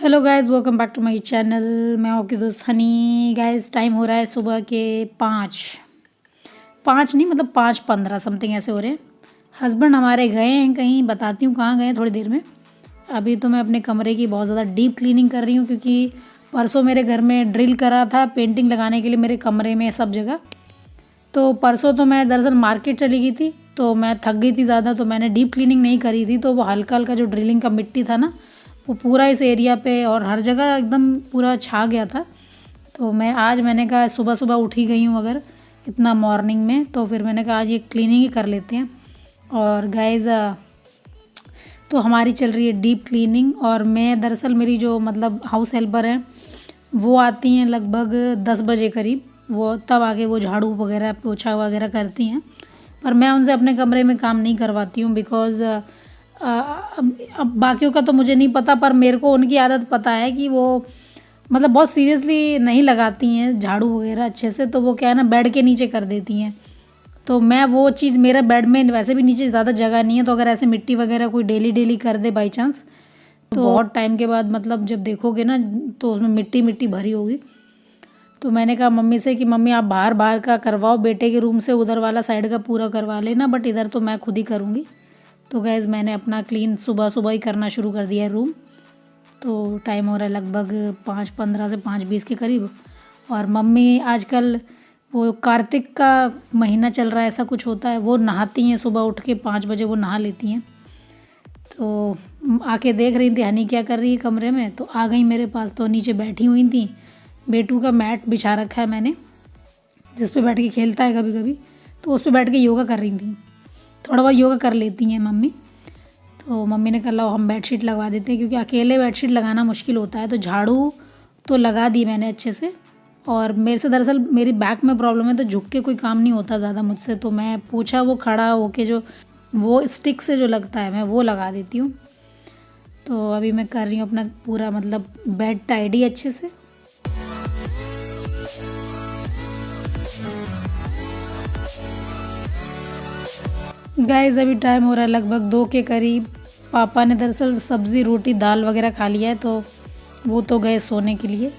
Hello guys, welcome back to my channel. मैं आपकी दोस्त हनी। गाइस टाइम हो रहा है सुबह के 5 नहीं मतलब 5:15 समथिंग ऐसे हो रहे हैं। हस्बैंड हमारे गए हैं कहीं, बताती हूँ कहाँ गए हैं थोड़ी देर में। अभी तो मैं अपने कमरे की बहुत ज़्यादा डीप क्लीनिंग कर रही हूँ क्योंकि परसों मेरे घर में ड्रिल करा था पेंटिंग लगाने के लिए मेरे कमरे में सब जगह। तो परसों तो मैं दरअसल मार्केट चली गई थी, तो मैं थक गई थी ज़्यादा, तो मैंने डीप क्लीनिंग नहीं करी थी। तो वो हल्का हल्का जो ड्रिलिंग का मिट्टी था ना, वो पूरा इस एरिया पे और हर जगह एकदम पूरा छा गया था। तो मैंने कहा सुबह सुबह उठी गई हूँ अगर इतना मॉर्निंग में, तो फिर मैंने कहा आज ये क्लीनिंग ही कर लेते हैं। और गाइज़ तो हमारी चल रही है डीप क्लीनिंग, और मैं दरअसल मेरी जो मतलब हाउस हेल्पर हैं वो आती हैं लगभग 10 बजे करीब। वो तब आके वो झाड़ू वगैरह पोछा वगैरह करती हैं, पर मैं उनसे अपने कमरे में काम नहीं करवाती हूँ बिकॉज़ अब बाकियों का तो मुझे नहीं पता, पर मेरे को उनकी आदत पता है कि वो मतलब बहुत सीरियसली नहीं लगाती हैं झाड़ू वगैरह अच्छे से। तो वो क्या है ना, बेड के नीचे कर देती हैं। तो मैं वो चीज़, मेरा बेड में वैसे भी नीचे ज़्यादा जगह नहीं है, तो अगर ऐसे मिट्टी वगैरह कोई डेली डेली कर दे बाई चांस, तो बहुत टाइम के बाद मतलब जब देखोगे ना तो उसमें मिट्टी मिट्टी भरी होगी। तो मैंने कहा मम्मी से कि मम्मी आप बाहर बाहर का करवाओ, बेटे के रूम से उधर वाला साइड का पूरा करवा लेना, बट इधर तो मैं खुद ही करूँगी। तो गैस मैंने अपना क्लीन सुबह सुबह ही करना शुरू कर दिया है रूम। तो टाइम हो रहा है लगभग 5:15 से 5:20 के करीब। और मम्मी आजकल वो कार्तिक का महीना चल रहा है, ऐसा कुछ होता है, वो नहाती हैं सुबह उठ के 5 बजे वो नहा लेती हैं। तो आके देख रही थी हनी क्या कर रही है कमरे में, तो आ गई मेरे पास। तो नीचे बैठी हुई थी, बेटू का मैट बिछा रखा है मैंने जिस पे बैठ के खेलता है कभी कभी, तो उस पे बैठ के योगा कर रही थी। थोड़ा बहुत योगा कर लेती हैं मम्मी। तो मम्मी ने कहा लो हम बेडशीट लगवा देते हैं, क्योंकि अकेले बेडशीट लगाना मुश्किल होता है। तो झाड़ू तो लगा दी मैंने अच्छे से, और मेरे से दरअसल मेरी बैक में प्रॉब्लम है, तो झुक के कोई काम नहीं होता ज़्यादा मुझसे। तो मैं पोछा वो खड़ा होके जो वो स्टिक से जो लगता है मैं वो लगा देती हूँ। तो अभी मैं कर रही हूँ अपना पूरा मतलब बेड टाइडी अच्छे से। गाइस अभी टाइम हो रहा है लगभग 2 के करीब। पापा ने दरअसल सब्ज़ी रोटी दाल वगैरह खा लिया है, तो वो तो गए सोने के लिए।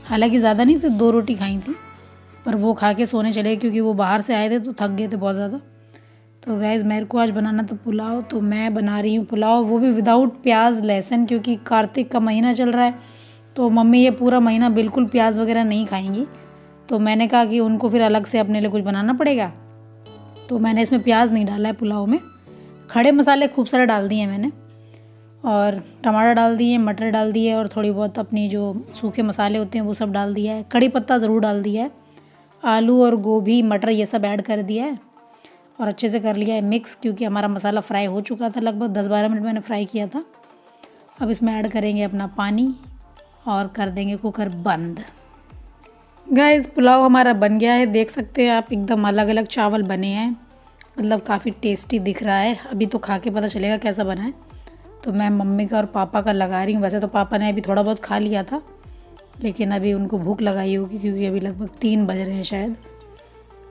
हालांकि ज़्यादा नहीं, सिर्फ 2 रोटी खाई थी, पर वो खा के सोने चले गए क्योंकि वो बाहर से आए थे तो थक गए थे बहुत ज़्यादा। तो गाइस मेरे को आज बनाना था पुलाव, तो मैं बना रही हूँ पुलाव, वो भी विदाउट प्याज लहसुन, क्योंकि कार्तिक का महीना चल रहा है। तो मम्मी ये पूरा महीना बिल्कुल प्याज वगैरह नहीं खाएंगी, तो मैंने कहा कि उनको फिर अलग से अपने लिए कुछ बनाना पड़ेगा। तो मैंने इसमें प्याज नहीं डाला है पुलाव में। खड़े मसाले खूब सारे डाल दिए हैं मैंने, और टमाटर डाल दिए, मटर डाल दिए, और थोड़ी बहुत अपनी जो सूखे मसाले होते हैं वो सब डाल दिया है। कड़ी पत्ता ज़रूर डाल दिया है। आलू और गोभी मटर ये सब ऐड कर दिया है, और अच्छे से कर लिया है मिक्स, क्योंकि हमारा मसाला फ्राई हो चुका था। लगभग 10-12 मिनट मैंने फ्राई किया था। अब इसमें ऐड करेंगे अपना पानी और कर देंगे कुकर बंद। गाइस पुलाव हमारा बन गया है, देख सकते हैं आप, एकदम अलग अलग चावल बने हैं, मतलब काफ़ी टेस्टी दिख रहा है। अभी तो खा के पता चलेगा कैसा बना है। तो मैं मम्मी का और पापा का लगा रही हूँ। वैसे तो पापा ने अभी थोड़ा बहुत खा लिया था, लेकिन अभी उनको भूख लगाई होगी क्योंकि अभी लगभग 3 बज रहे हैं शायद,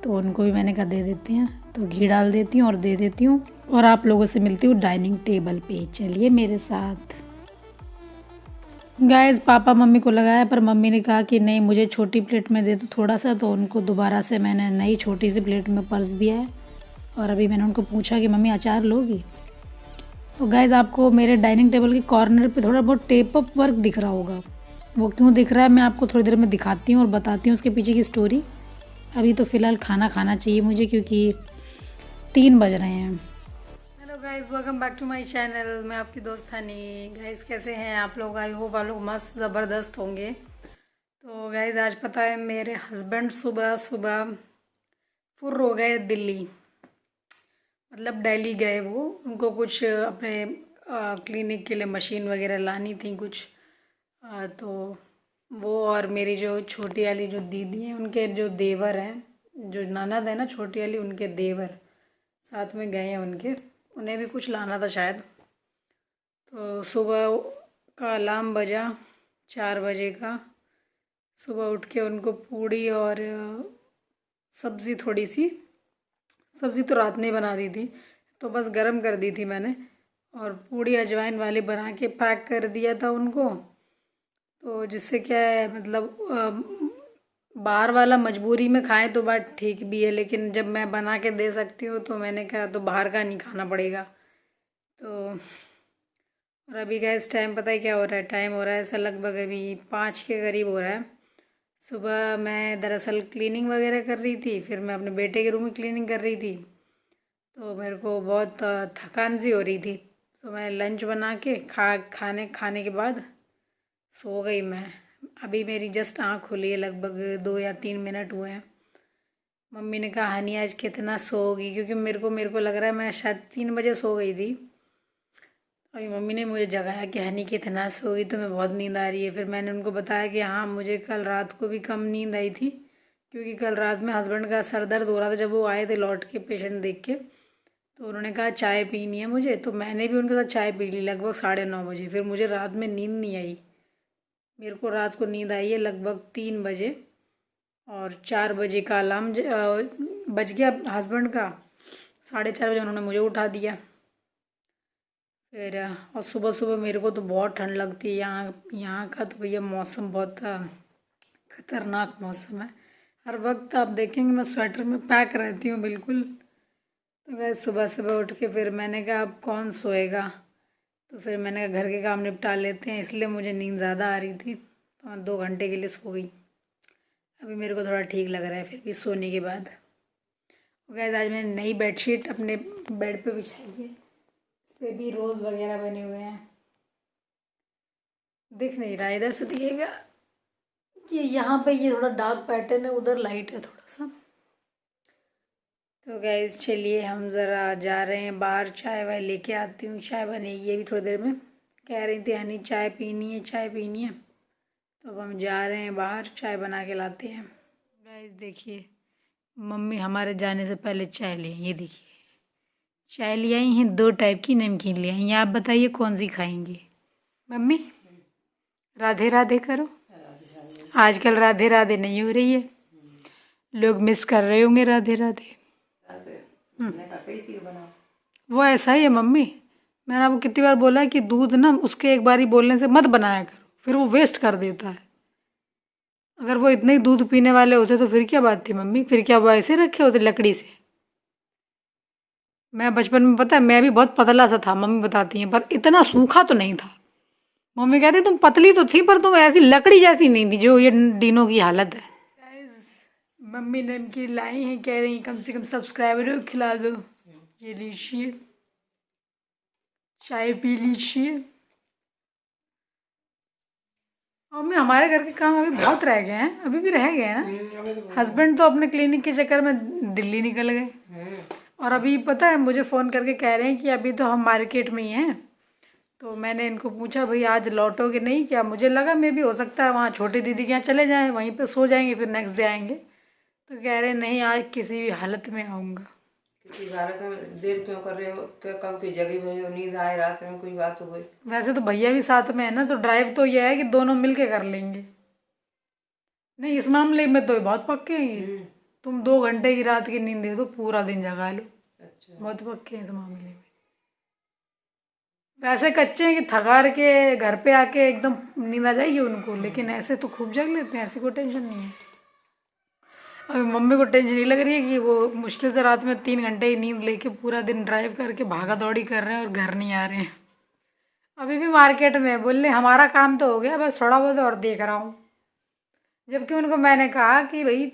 तो उनको भी मैंने कहा दे देते हैं। तो घी डाल देती हूँ और दे देती हूँ, और आप लोगों से मिलती हूँ डाइनिंग टेबल पे। चलिए मेरे साथ। गाइस पापा मम्मी को लगाया, पर मम्मी ने कहा कि नहीं मुझे छोटी प्लेट में दे दो थोड़ा सा, तो उनको दोबारा से मैंने नई छोटी सी प्लेट में पर्स दिया है। और अभी मैंने उनको पूछा कि मम्मी अचार लोगी। तो गाइस आपको मेरे डाइनिंग टेबल के कॉर्नर पे थोड़ा बहुत टेप अप वर्क दिख रहा होगा, वो क्यों दिख रहा है मैं आपको थोड़ी देर में दिखाती हूँ और बताती हूँ उसके पीछे की स्टोरी। अभी तो फ़िलहाल खाना खाना चाहिए मुझे, क्योंकि 3 बज रहे हैं। Hello guys, welcome back to my channel. मैं आपकी दोस्त हनी। गाइस कैसे हैं आप लोग? आई होप आप लोग मस्त ज़बरदस्त होंगे। तो गाइस आज पता है मेरे हस्बैंड सुबह सुबह फुर्र हो गए दिल्ली, मतलब दिल्ली गए वो। उनको कुछ अपने क्लिनिक के लिए मशीन वगैरह लानी थी कुछ, तो वो और मेरी जो छोटी वाली जो दीदी हैं उनके जो देवर हैं, जो ननद है ना छोटी वाली, उनके देवर साथ में गए हैं उनके, उन्हें भी कुछ लाना था शायद। तो सुबह का अलार्म बजा 4 बजे का। सुबह उठ के उनको पूड़ी और सब्ज़ी, थोड़ी सी सब्ज़ी तो रात में ही बना दी थी, तो बस गरम कर दी थी मैंने, और पूड़ी अजवाइन वाली बना के पैक कर दिया था उनको। तो जिससे क्या है मतलब बाहर वाला मजबूरी में खाएं तो बात ठीक भी है, लेकिन जब मैं बना के दे सकती हूँ तो मैंने कहा तो बाहर का नहीं खाना पड़ेगा। तो और अभी का इस टाइम पता है क्या हो रहा है, टाइम हो रहा है ऐसा लगभग अभी 5 के करीब हो रहा है। सुबह मैं दरअसल क्लीनिंग वगैरह कर रही थी, फिर मैं अपने बेटे के रूम में क्लीनिंग कर रही थी, तो मेरे को बहुत थकान सी हो रही थी। तो मैं लंच बना के खाने के बाद सो गई मैं। अभी मेरी जस्ट आँख खुली है, लगभग 2 या 3 मिनट हुए हैं। मम्मी ने कहा हनी आज कितना सोओगी, क्योंकि मेरे को लग रहा है मैं शायद 3 बजे सो गई थी। अभी मम्मी ने मुझे जगाया कि हनी कितना सोगी, तुम्हें बहुत नींद आ रही है। फिर मैंने उनको बताया कि हाँ मुझे कल रात को भी कम नींद आई थी, क्योंकि कल रात में हस्बैंड का सर दर्द हो रहा था जब वो आए थे लौट के पेशेंट देख के। तो उन्होंने कहा चाय पीनी है मुझे, तो मैंने भी उनके साथ चाय पी ली लगभग 9:30 बजे। फिर मुझे रात में नींद नहीं आई। मेरे को रात को नींद आई है लगभग 3 बजे, और 4 बजे का अलार्म बज गया हस्बैंड का। 4:30 बजे उन्होंने मुझे उठा दिया। फिर और सुबह सुबह मेरे को तो बहुत ठंड लगती है। यहाँ का तो भैया मौसम बहुत ख़तरनाक मौसम है। हर वक्त आप देखेंगे मैं स्वेटर में पैक रहती हूँ बिल्कुल। तो गए सुबह सुबह उठ के फिर मैंने कहा अब कौन सोएगा, तो फिर मैंने कहा घर के काम निपटा लेते हैं, इसलिए मुझे नींद ज़्यादा आ रही थी तो मैं 2 घंटे के लिए सो गई। अभी मेरे को थोड़ा ठीक लग रहा है फिर भी सोने के बाद। गैस आज मैंने नई बेडशीट अपने बेड पे बिछाई है, इस पर भी रोज़ वगैरह बने हुए हैं। दिख नहीं रहा, इधर से दिखेगा कि यहाँ पे ये थोड़ा डार्क पैटर्न है, उधर लाइट है थोड़ा सा। तो गैस चलिए हम ज़रा जा रहे हैं बाहर, चाय वाय लेके आती हूँ। चाय बनेगी अभी थोड़ी देर में, कह रही थी हनी चाय पीनी है चाय पीनी है। तो अब हम जा रहे हैं बाहर, चाय बना के लाते हैं। गैस देखिए मम्मी हमारे जाने से पहले चाय ले आई। ये देखिए चाय ले आई हैं, 2 टाइप की नमकीन ले आई हैं। आप बताइए कौन सी खाएंगी। मम्मी राधे राधे करो। आजकल राधे राधे नहीं हो रही है, लोग मिस कर रहे होंगे राधे राधे। वो ऐसा ही है मम्मी, मैंने आपको कितनी बार बोला है कि दूध ना उसके एक बार ही बोलने से मत बनाया करो, फिर वो वेस्ट कर देता है। अगर वो इतने ही दूध पीने वाले होते तो फिर क्या बात थी मम्मी, फिर क्या वो ऐसे रखे होते लकड़ी से। मैं बचपन में पता है मैं भी बहुत पतला सा था, मम्मी बताती हैं, पर इतना सूखा तो नहीं था। मम्मी कहती तुम पतली तो थी पर तुम ऐसी लकड़ी जैसी नहीं थी जो ये डिनों की हालत है। मम्मी नमकीन लाई हैं, कह रही कम से कम सब्सक्राइबरों को खिला दो। ये लीजिए चाय पी लीजिए। मम्मी हमारे घर के काम अभी बहुत रह गए हैं, अभी भी रह गए हैं ना। हस्बैंड तो अपने क्लिनिक के चक्कर में दिल्ली निकल गए, और अभी पता है मुझे फ़ोन करके कह रहे हैं कि अभी तो हम मार्केट में ही हैं। तो मैंने इनको पूछा भाई आज लौटोगे नहीं क्या, मुझे लगा मे भी हो सकता है वहाँ छोटी दीदी के यहाँ चले जाएँ, वहीं पे सो जाएंगे फिर नेक्स्ट डे आएंगे। तो कह रहे नहीं आज किसी भी हालत में आऊँगा। किसी हालत में देर क्यों कर रहे हो, कब की जगह हुई हो, नींद आए रात में, कोई बात हो गई। वैसे तो भैया भी साथ में है ना, तो ड्राइव तो यह है कि दोनों मिल के कर लेंगे। नहीं इस मामले में तो बहुत पक्के हैं, तुम 2 घंटे की रात की नींद दे दो पूरा दिन जगा लो। अच्छा बहुत पक्के हैं इस मामले में। वैसे कच्चे हैं कि थकार के घर पे आके एकदम नींद आ जाएगी उनको, लेकिन ऐसे तो खूब जग लेते हैं, ऐसी कोई टेंशन नहीं है। अभी मम्मी को टेंशन नहीं लग रही है कि वो मुश्किल से रात में 3 घंटे ही नींद लेके पूरा दिन ड्राइव करके भागा दौड़ी कर रहे हैं और घर नहीं आ रहे हैं। अभी भी मार्केट में बोले हमारा काम तो हो गया, बस थोड़ा बहुत और देख रहा हूँ। जबकि उनको मैंने कहा कि भाई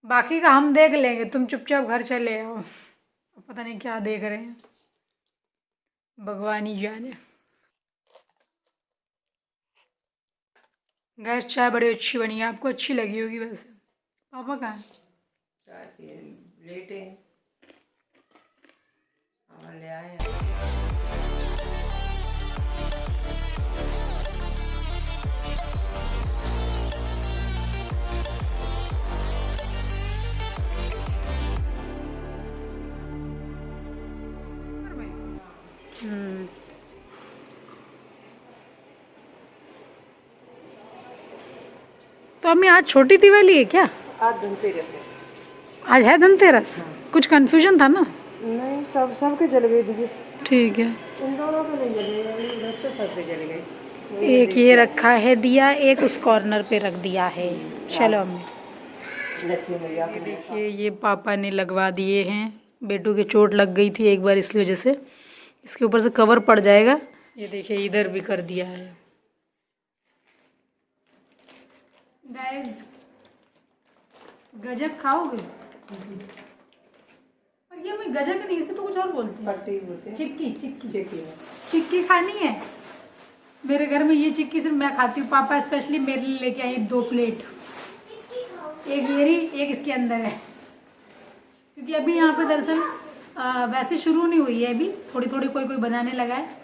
बाकी का हम देख लेंगे, तुम चुपचाप घर चले आओ। पता नहीं क्या देख रहे हैं, भगवान ही जाने। गैस चाय बड़ी अच्छी बनी है, आपको अच्छी लगी होगी वैसे। पापा कहाँ हैं? चाय पिए लेटे ले आए। तो अम्मी आज छोटी दिवाली है क्या? आज धनतेरस है। आज है धनतेरस? कुछ कंफ्यूजन था ना। नहीं सबके जल गई दीदी। ठीक है। इन दोनों के नहीं जले, उधर तो सब पे जल गए। एक ये रखा है दिया, एक उस कॉर्नर पे रख दिया है। चलो अम्मी। लक्ष्मी मैया ये देखिए ये पापा ने लगवा दिए हैं। बेटू की चोट लग गई थी एक बार, इसलिए वजह से इसके ऊपर से कवर पड़ जाएगा। ये देखिए इधर भी कर दिया है। गाइस गजक खाओगे? पर ये मैं गजक नहीं, इसे तो कुछ और बोलते हैं। पट्टी बोलते हैं। चिक्की चिक्की चिक्की। चिक्की खानी है। मेरे घर में ये चिक्की सिर्फ मैं खाती हूँ। पापा स्पेशली मेरे लिए लेके आई 2 प्लेट। एक मेरी, एक इसके अंदर है। क्योंकि अभी यहाँ पे दरअसल वैसे शुरू नहीं हुई है, अभी थोड़ी थोड़ी कोई कोई बनाने लगा है।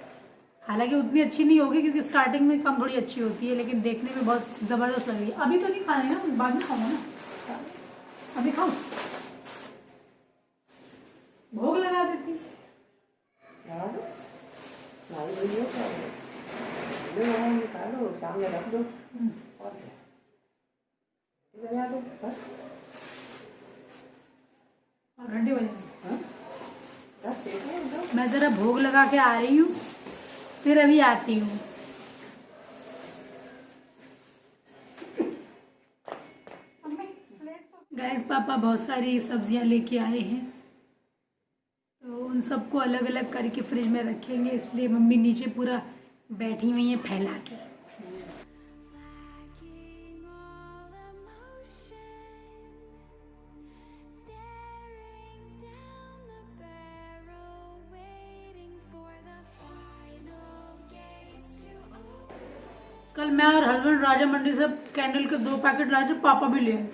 हालांकि उतनी अच्छी नहीं होगी क्योंकि स्टार्टिंग में कम थोड़ी अच्छी होती है, लेकिन देखने में बहुत ज़बरदस्त लग रही है। अभी तो नहीं खाने ना, बाद में खाऊंगा ना। अभी खाऊं? भोग लगा देती। निकालो सामने रख दो और बजा दो बस। और घंटे बजे हाँ? मैं ज़रा भोग लगा के आ रही हूँ, फिर अभी आती हूँ। गैस पापा बहुत सारी सब्जियां लेके आए हैं, तो उन सबको अलग अलग करके फ्रिज में रखेंगे, इसलिए मम्मी नीचे पूरा बैठी हुई हैं फैला के। कल मैं और हस्बैंड राजा मंडी से कैंडल के 2 पैकेट लाए थे, पापा भी ले आए।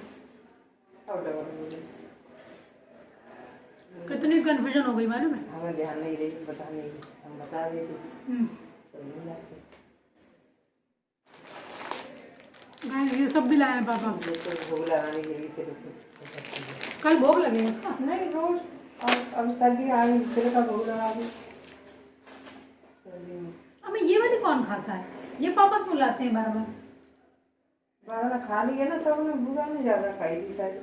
कितनी कंफ्यूजन हो गई मालूम है। हमें ध्यान नहीं रही, बता नहीं रही, हम बता देते तो नहीं लाते। ये सब भी लाए हैं पापा। भोग लगाने के लिए तेरे को कल भोग लगेगा इसका? नहीं रोज। अब सर्दी आ गई, तेरे का भोग लगा दी। अम्मी ये वाली कौन खाता है? ये पापा क्यों लाते हैं बार बार? बारह खा लिया ना सब ने, बुरा नहीं ज्यादा खाई थी शायद।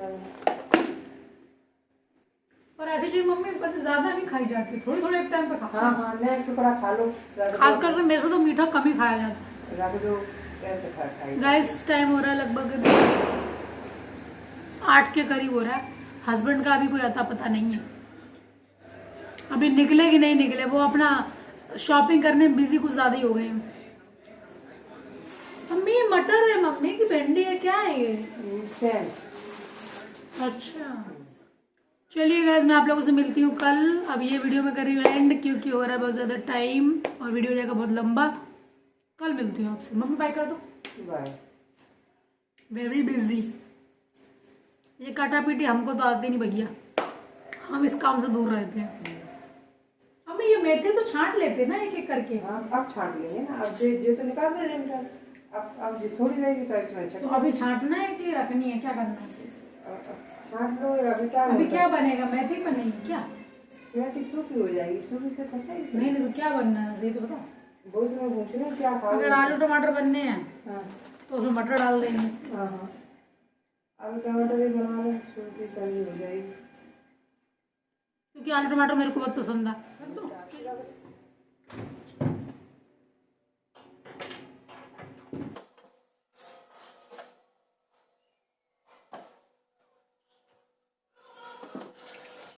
और ऐसी चीज मम्मी पता ज्यादा नहीं खाई जाती, थोड़ी थोड़ी एक टाइम पे खा। हाँ हाँ नहीं टुकड़ा खा लो। खासकर से मेरे से तो मीठा कम ही खाया जाता है। रख दो कैसे खाई। गाइस टाइम हो रहा है लगभग 8 के करीब हो रहा है। हस्बैंड का अभी कोई अता पता नहीं है, अभी निकले कि नहीं निकले। वो अपना शॉपिंग करने में बिजी कुछ ज्यादा ही हो गए हैं। मम्मी ये मटर है मम्मी की भिंडी है, क्या है ये? अच्छा चलिए गाइस मैं आप लोगों से मिलती हूँ कल। अब ये वीडियो में कर रही हूँ एंड, क्योंकि हो रहा है बहुत ज़्यादा टाइम और वीडियो हो जाएगा बहुत लंबा। कल मिलती हूँ आपसे। मम्मी बाय कर दो। बाय। Very busy. ये काटा पीटी हमको तो आती नहीं भैया, हम इस काम से दूर रहते हैं। मम्मी ये मेथे तो छांट लेते ना एक एक करके। हाँ अब छांट लेंगे ना, अब जो तो निकाल दे रहे हैं। अब जो थोड़ी रहेगी तो इसमें तो अभी छांटना है कि रखनी है, क्या करना है? छांट लो। अभी क्या बनेगा? मेथी बनेगी क्या? मेथी सूखी हो जाएगी, सूखी से पता ही नहीं तो क्या बनना है ये तो बताओ। बहुत लोग पूछ रहे हैं क्या खाओगे। अगर आलू टमाटर बनने हैं हाँ तो उसमें मटर डाल देंगे। हाँ हाँ आलू टमाटर भी बना लो, सूखी सब्जी हो जाएगी। क्योंकि आलू टमाटर मेरे को बहुत पसंद है।